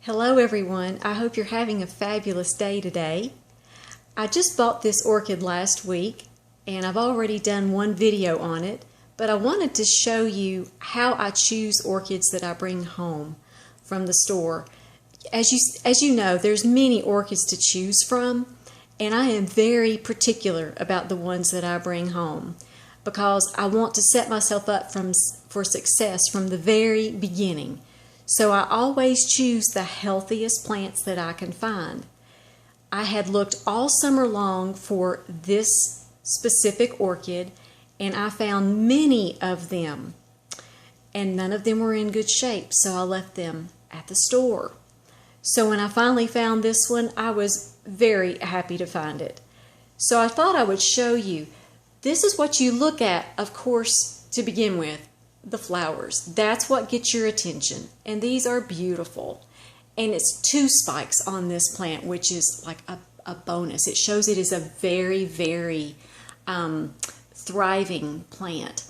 Hello everyone, I hope you're having a fabulous day today. I just bought this orchid last week and I've already done one video on it, but I wanted to show you how I choose orchids that I bring home from the store. As you know, there's many orchids to choose from, and I am very particular about the ones that I bring home because I want to set myself up for success from the very beginning. So I always choose the healthiest plants that I can find. I had looked all summer long for this specific orchid, and I found many of them, and none of them were in good shape, so I left them at the store. So when I finally found this one, I was very happy to find it. So I thought I would show you. This is what you look at, of course, to begin with. The flowers. That's what gets your attention, and these are beautiful. And it's 2 spikes on this plant, which is like a bonus. It shows it is a very, very thriving plant.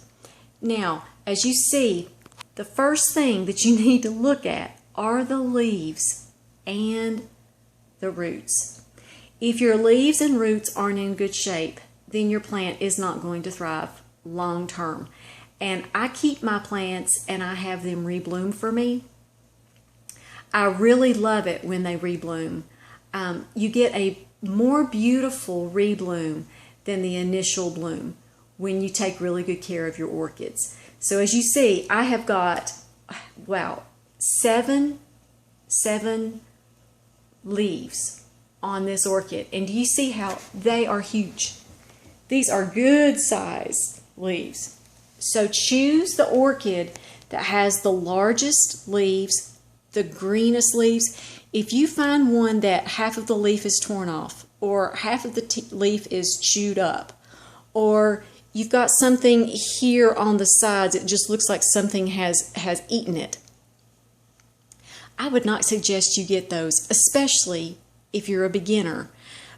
Now, as you see, the first thing that you need to look at are the leaves and the roots. If your leaves and roots aren't in good shape, then your plant is not going to thrive long term. And I keep my plants and I have them rebloom for me. I really love it when they rebloom. You get a more beautiful rebloom than the initial bloom when you take really good care of your orchids. So as you see, I have got, wow, seven leaves on this orchid. And do you see how they are huge? These are good size leaves. So choose the orchid that has the largest leaves, the greenest leaves. If you find one that half of the leaf is torn off, or half of the leaf is chewed up, or you've got something here on the sides, it just looks like something has eaten it, I would not suggest you get those, especially if you're a beginner,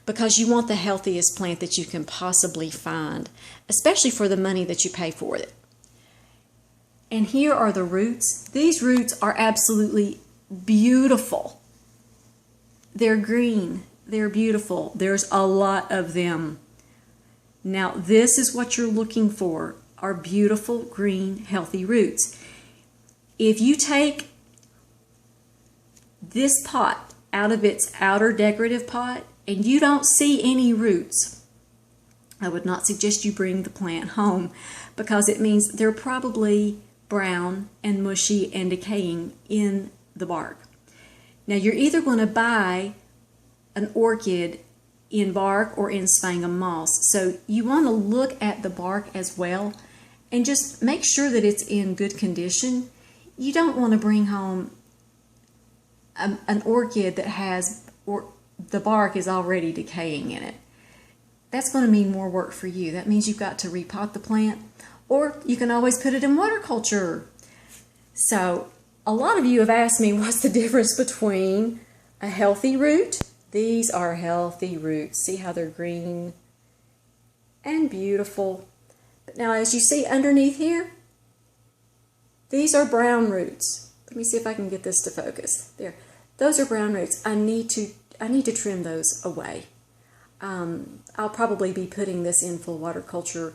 because you want the healthiest plant that you can possibly find, especially for the money that you pay for it. And here are the roots. These roots are absolutely beautiful. They're green. They're beautiful. There's a lot of them. Now, this is what you're looking for, are beautiful, green, healthy roots. If you take this pot out of its outer decorative pot and you don't see any roots, I would not suggest you bring the plant home, because it means they're probably brown and mushy and decaying in the bark. Now, you're either going to buy an orchid in bark or in sphagnum moss, so you want to look at the bark as well and just make sure that it's in good condition. You don't want to bring home an orchid that has, or the bark is already decaying in it. That's going to mean more work for you. That means you've got to repot the plant, or you can always put it in water culture. So a lot of you have asked me, what's the difference between a healthy root? These are healthy roots. See how they're green and beautiful. But now, as you see underneath here, these are brown roots. Let me see if I can get this to focus. There, those are brown roots. I need to trim those away. I'll probably be putting this in full water culture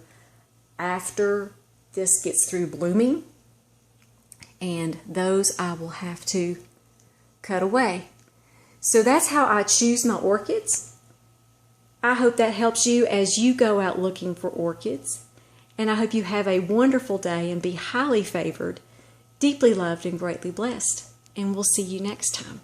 after this gets through blooming, and those I will have to cut away. So that's how I choose my orchids. I hope that helps you as you go out looking for orchids, and I hope you have a wonderful day and be highly favored, deeply loved, and greatly blessed. And we'll see you next time.